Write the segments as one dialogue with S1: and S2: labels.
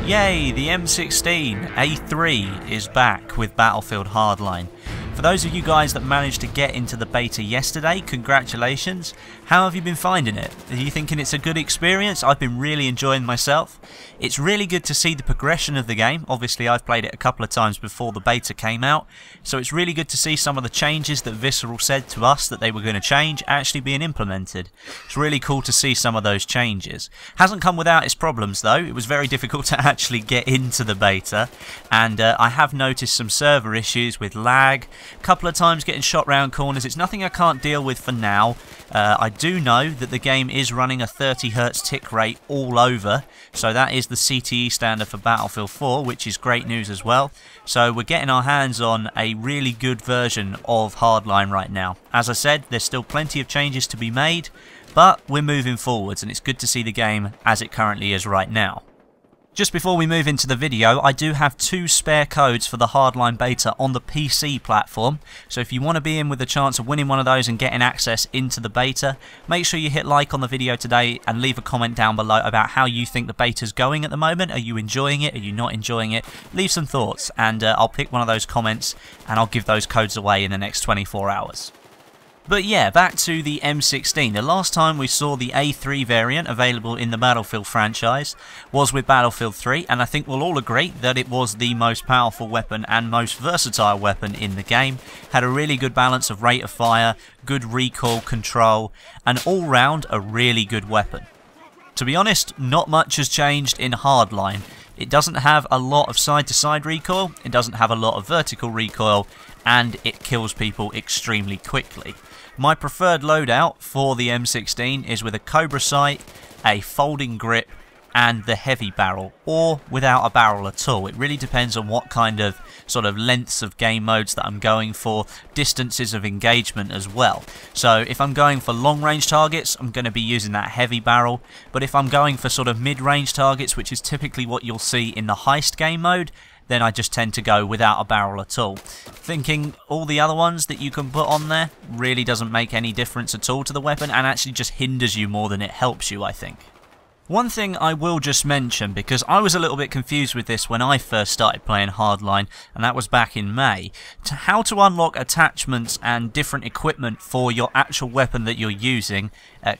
S1: Yay, the M16A3 is back with Battlefield Hardline. For those of you guys that managed to get into the beta yesterday, congratulations. How have you been finding it? Are you thinking it's a good experience? I've been really enjoying myself. It's really good to see the progression of the game. Obviously I've played it a couple of times before the beta came out, so it's really good to see some of the changes that Visceral said to us that they were going to change actually being implemented. It's really cool to see some of those changes. Hasn't come without its problems though. It was very difficult to actually get into the beta, and I have noticed some server issues with lag, a couple of times getting shot round corners. It's nothing I can't deal with for now. I do know that the game is running a 30Hz tick rate all over, so that is the CTE standard for Battlefield 4, which is great news as well. So we're getting our hands on a really good version of Hardline right now. As I said, there's still plenty of changes to be made, but we're moving forwards and it's good to see the game as it currently is right now. Just before we move into the video, I do have 2 spare codes for the Hardline beta on the PC platform, so if you want to be in with a chance of winning one of those and getting access into the beta, make sure you hit like on the video today and leave a comment down below about how you think the beta's going at the moment. Are you enjoying it? Are you not enjoying it? Leave some thoughts and I'll pick one of those comments and I'll give those codes away in the next 24 hours. But yeah, back to the M16. The last time we saw the A3 variant available in the Battlefield franchise was with Battlefield 3, and I think we'll all agree that it was the most powerful weapon and most versatile weapon in the game. Had a really good balance of rate of fire, good recoil control, and all round a really good weapon. To be honest, not much has changed in Hardline. It doesn't have a lot of side-to-side recoil, it doesn't have a lot of vertical recoil, and it kills people extremely quickly. My preferred loadout for the M16 is with a Cobra sight, a folding grip, and the heavy barrel, or without a barrel at all. It really depends on what kind of sort of lengths of game modes that I'm going for, distances of engagement as well. So if I'm going for long range targets, I'm going to be using that heavy barrel, but if I'm going for sort of mid-range targets, which is typically what you'll see in the heist game mode, then I just tend to go without a barrel at all. Thinking all the other ones that you can put on there really doesn't make any difference at all to the weapon and actually just hinders you more than it helps you, I think. One thing I will just mention, because I was a little bit confused with this when I first started playing Hardline, and that was back in May, how to unlock attachments and different equipment for your actual weapon that you're using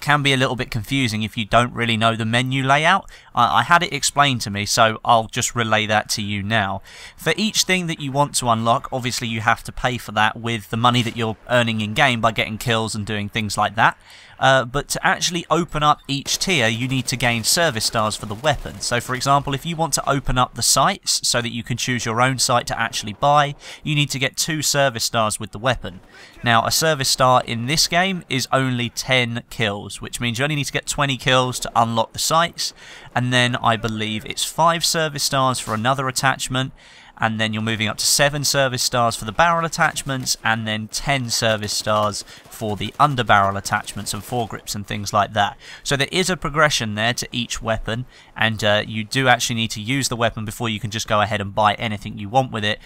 S1: can be a little bit confusing if you don't really know the menu layout. I had it explained to me, so I'll just relay that to you now. For each thing that you want to unlock, obviously you have to pay for that with the money that you're earning in game by getting kills and doing things like that. But to actually open up each tier, you need to gain service stars for the weapon. So for example, if you want to open up the sights so that you can choose your own sight to actually buy, you need to get 2 service stars with the weapon. Now a service star in this game is only 10 kills, which means you only need to get 20 kills to unlock the sights, and then I believe it's 5 service stars for another attachment, and then you're moving up to 7 service stars for the barrel attachments, and then 10 service stars for the underbarrel attachments and foregrips and things like that. So there is a progression there to each weapon, and you do actually need to use the weapon before you can just go ahead and buy anything you want with it.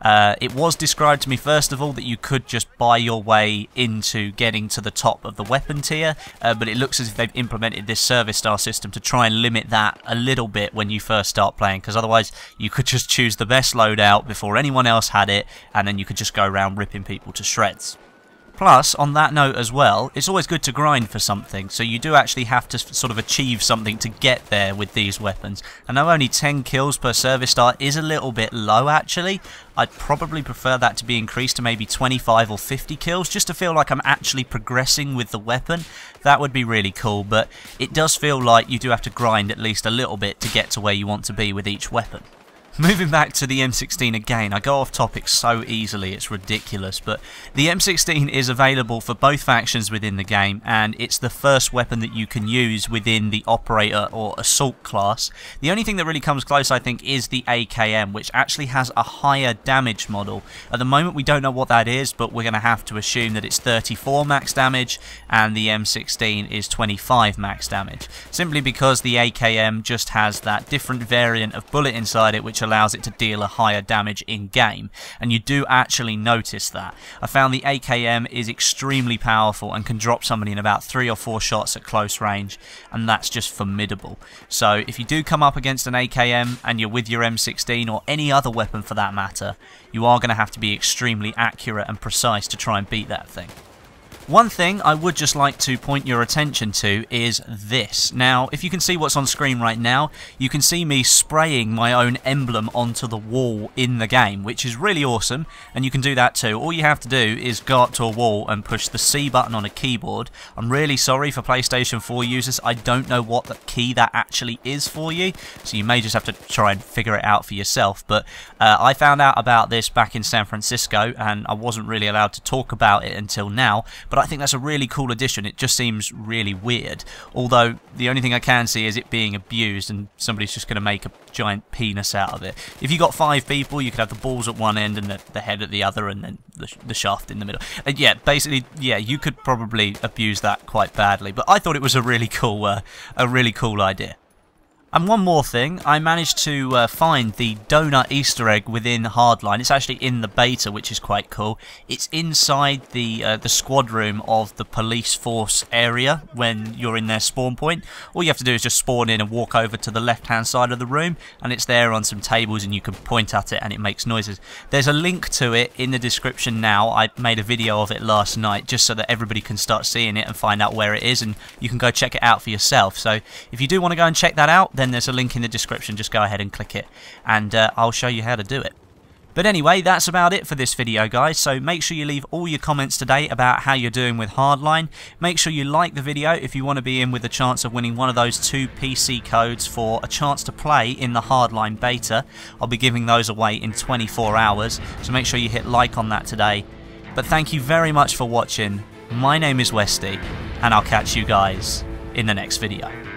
S1: It was described to me first of all that you could just buy your way into getting to the top of the weapon tier, but it looks as if they've implemented this service star system to try and limit that a little bit when you first start playing, because otherwise you could just choose the best loadout before anyone else had it, and then you could just go around ripping people to shreds. Plus, on that note as well, it's always good to grind for something, so you do actually have to sort of achieve something to get there with these weapons. I know only 10 kills per service star is a little bit low actually. I'd probably prefer that to be increased to maybe 25 or 50 kills, just to feel like I'm actually progressing with the weapon. That would be really cool, but it does feel like you do have to grind at least a little bit to get to where you want to be with each weapon. Moving back to the M16 again, I go off topic so easily, it's ridiculous, but the M16 is available for both factions within the game, and it's the first weapon that you can use within the operator or assault class. The only thing that really comes close, I think, is the AKM, which actually has a higher damage model. At the moment we don't know what that is, but we're going to have to assume that it's 34 max damage and the M16 is 25 max damage, simply because the AKM just has that different variant of bullet inside it which allows it to deal a higher damage in game, and you do actually notice that. I found the AKM is extremely powerful and can drop somebody in about 3 or 4 shots at close range, and that's just formidable. So if you do come up against an AKM and you're with your M16 or any other weapon for that matter, you are going to have to be extremely accurate and precise to try and beat that thing. One thing I would just like to point your attention to is this. Now, if you can see what's on screen right now, you can see me spraying my own emblem onto the wall in the game, which is really awesome, and you can do that too. All you have to do is go up to a wall and push the C button on a keyboard. I'm really sorry for PlayStation 4 users, I don't know what the key that actually is for you, so you may just have to try and figure it out for yourself, but I found out about this back in San Francisco, and I wasn't really allowed to talk about it until now, but I think that's a really cool addition. It just seems really weird, although the only thing I can see is it being abused and somebody's just going to make a giant penis out of it. If you got 5 people, you could have the balls at one end and the head at the other, and then the shaft in the middle. And yeah, basically, yeah, you could probably abuse that quite badly, but I thought it was a really cool idea. And one more thing, I managed to find the donut Easter egg within Hardline. It's actually in the beta, which is quite cool. It's inside the squad room of the police force area when you're in their spawn point. All you have to do is just spawn in and walk over to the left-hand side of the room, and it's there on some tables, and you can point at it and it makes noises. There's a link to it in the description now. I made a video of it last night just so that everybody can start seeing it and find out where it is, and you can go check it out for yourself. So if you do want to go and check that out, then there's a link in the description. Just go ahead and click it, and I'll show you how to do it. But anyway, that's about it for this video, guys, so make sure you leave all your comments today about how you're doing with Hardline. Make sure you like the video if you want to be in with a chance of winning one of those 2 PC codes for a chance to play in the Hardline beta. I'll be giving those away in 24 hours, so make sure you hit like on that today. But thank you very much for watching. My name is Westy, and I'll catch you guys in the next video.